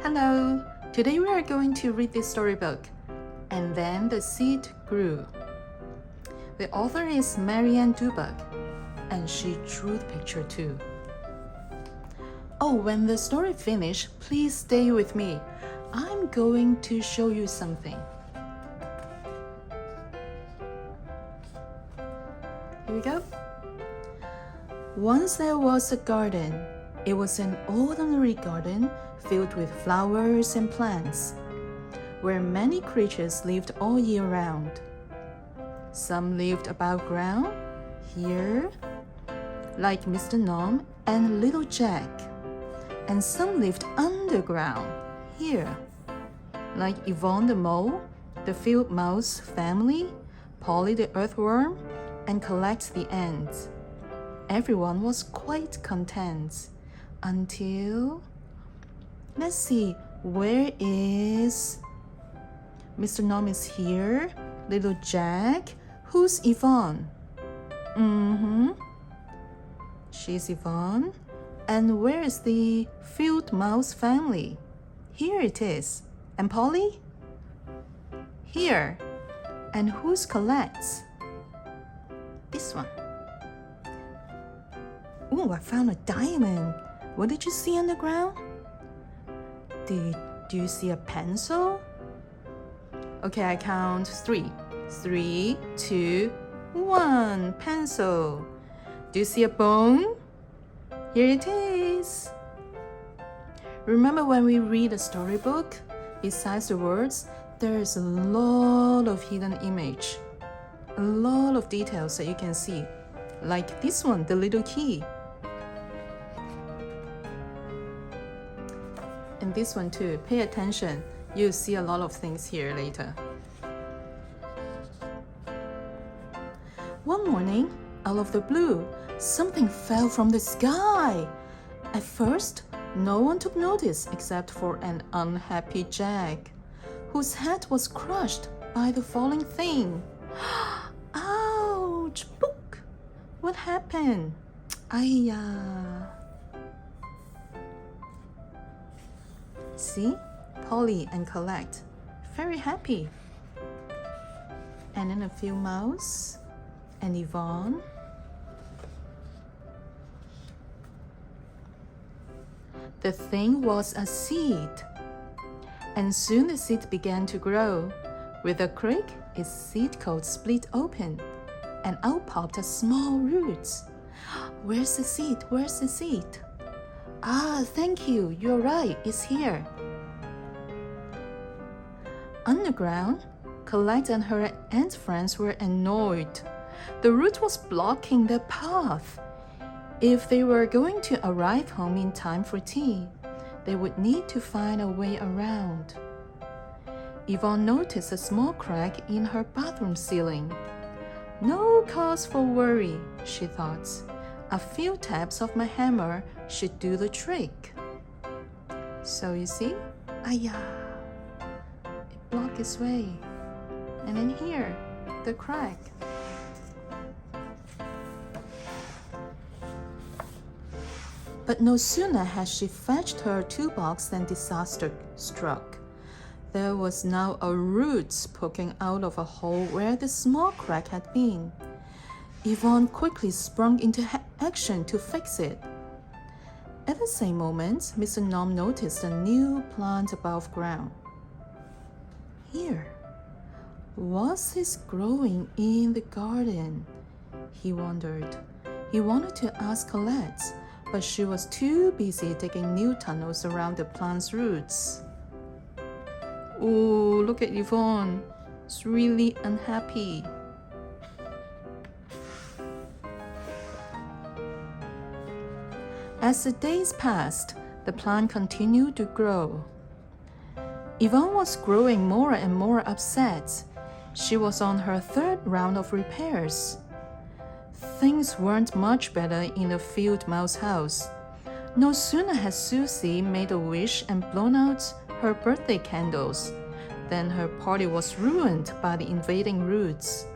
Hello! Today we are going to read this storybook, And Then the Seed Grew. The author is Marianne Dubuc, and she drew the picture too. Oh, when the story finishes, please stay with me. I'm going to show you something. Here we go. Once there was a garden. It was an ordinary garden filled with flowers and plants, where many creatures lived all year round. Some lived above ground, here, like Mr. Gnome and Little Jack, and some lived underground, here, like Yvonne the Mole, the field mouse family, Polly the earthworm, and Collect the ants. Everyone was quite content until, let's see, where is Mr. Gnome is here, Little Jack, who's Yvonne? She's Yvonne. And where is the field mouse family? Here it is. And Polly? Here. And who's Colette? This one. Oh, I found a diamond. What did you see on the ground? Do you see a pencil? Okay, I count 3. 3, 2, 1. Pencil. Do you see a bone? Here it is. Remember when we read a storybook? Besides the words, there's a lot of hidden image. A lot of details that you can see. Like this one, the little key. And this one too. Pay attention. You'll see a lot of things here later. One morning, out of the blue, something fell from the sky. At first, no one took notice except for an unhappy Jack, whose head was crushed by the falling thing. Ouch! Book! What happened? Ayya! See? Polly and Colette, very happy. And then a few mouse and Yvonne. The thing was a seed, and soon the seed began to grow. With a creak, its seed coat split open, and out popped a small root. Where's the seed? Where's the seed? Ah, thank you. You're right. It's here. Underground, Colette and her ant friends were annoyed. The root was blocking their path. If they were going to arrive home in time for tea, they would need to find a way around. Yvonne noticed a small crack in her bathroom ceiling. No cause for worry, she thought. A few taps of my hammer should do the trick. So you see, ayah, it blocked its way. And then here, the crack. But no sooner had she fetched her toolbox than disaster struck. There was now a root poking out of a hole where the small crack had been. Yvonne quickly sprung into action to fix it. At the same moment, Mr. Gnome noticed a new plant above ground. Here, was this growing in the garden? He wondered. He wanted to ask Colette, but she was too busy digging new tunnels around the plant's roots. Oh, look at Yvonne. She's really unhappy. As the days passed, the plant continued to grow. Yvonne was growing more and more upset. She was on her 3rd round of repairs. Things weren't much better in the field mouse house. No sooner had Susie made a wish and blown out her birthday candles than her party was ruined by the invading roots.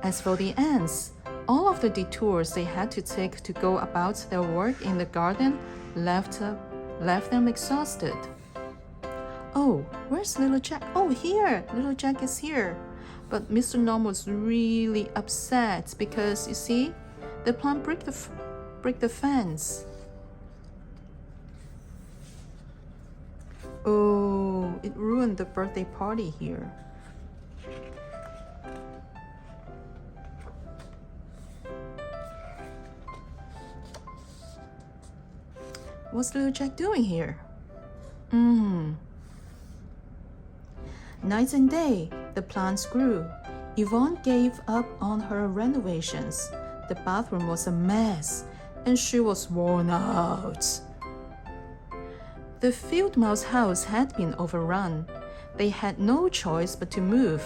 As for the ants, all of the detours they had to take to go about their work in the garden left them exhausted. Oh, where's little Jack? Oh, here! Little Jack is here. But Mr. Gnome was really upset because, you see, the plant break the fence. Oh, it ruined the birthday party here. What's little Jack doing here? Night and day, the plants grew. Yvonne gave up on her renovations. The bathroom was a mess, and she was worn out. The field mouse house had been overrun. They had no choice but to move.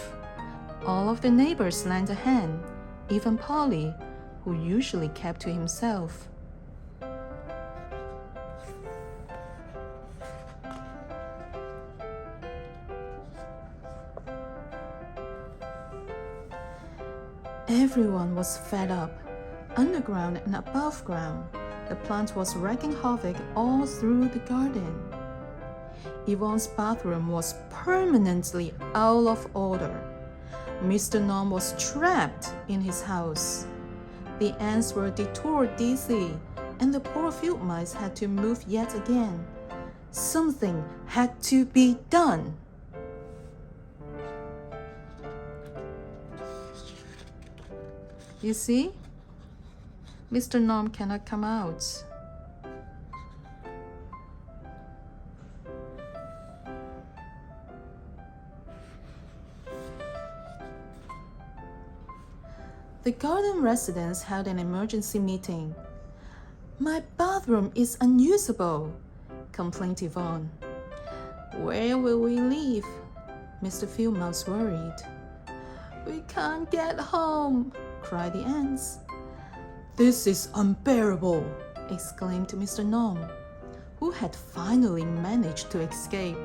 All of the neighbors lent a hand, even Polly, who usually kept to himself. Everyone was fed up, underground and above ground. The plant was wreaking havoc all through the garden. Yvonne's bathroom was permanently out of order. Mr. Gnome was trapped in his house. The ants were detoured dizzy, and the poor field mice had to move yet again. Something had to be done. You see? Mr. Gnome cannot come out. The garden residents held an emergency meeting. "My bathroom is unusable," complained Yvonne. "Where will we live?" Mr. Field Mouse worried. "We can't get home," cried the ants. "This is unbearable," exclaimed Mr. Gnome, who had finally managed to escape.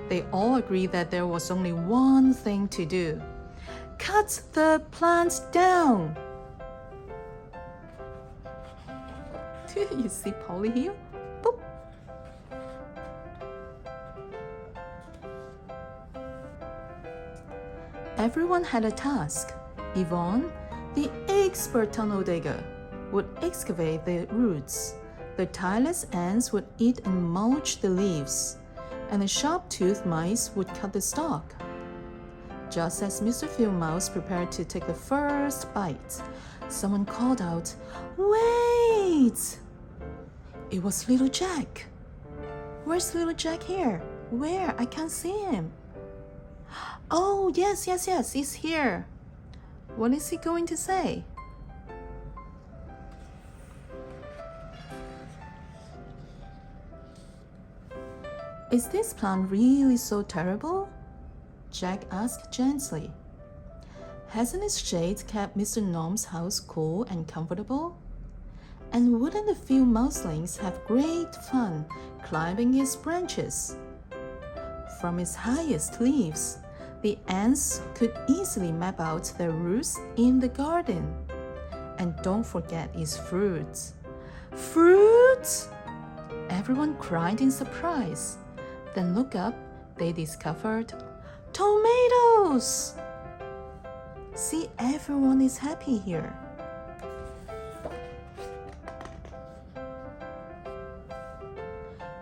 They all agreed that there was only one thing to do: cut the plants down. You see Polly here? Boop. Everyone had a task. Yvonne, the expert tunnel digger, would excavate the roots. The tireless ants would eat and mulch the leaves, and the sharp-toothed mice would cut the stalk. Just as Mr. Field Mouse prepared to take the first bite, someone called out, "Wait!" It was little Jack. "Where's little Jack here? Where? I can't see him." "Oh, yes, he's here." What is he going to say? "Is this plant really so terrible?" Jack asked gently. "Hasn't its shade kept Mr. Gnome's house cool and comfortable? And wouldn't the few mouselings have great fun climbing its branches? From its highest leaves, the ants could easily map out their roots in the garden. And don't forget its fruits." "Fruits?" Everyone cried in surprise. Then look up, they discovered tomatoes! See, everyone is happy here.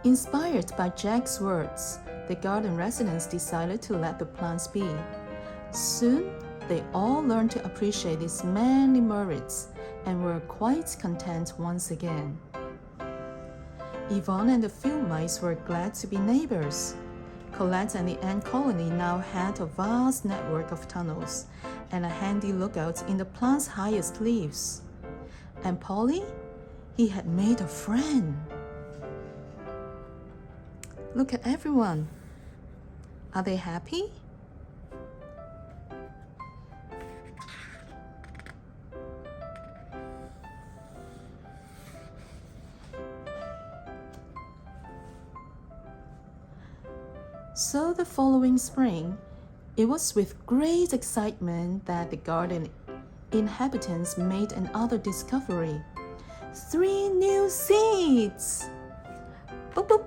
Inspired by Jack's words, the garden residents decided to let the plants be. Soon, they all learned to appreciate its many merits and were quite content once again. Yvonne and the field mice were glad to be neighbors. Colette and the ant colony now had a vast network of tunnels and a handy lookout in the plant's highest leaves. And Polly? He had made a friend. Look at everyone. Are they happy? So the following spring, it was with great excitement that the garden inhabitants made another discovery. 3 new seeds! Boop, boop.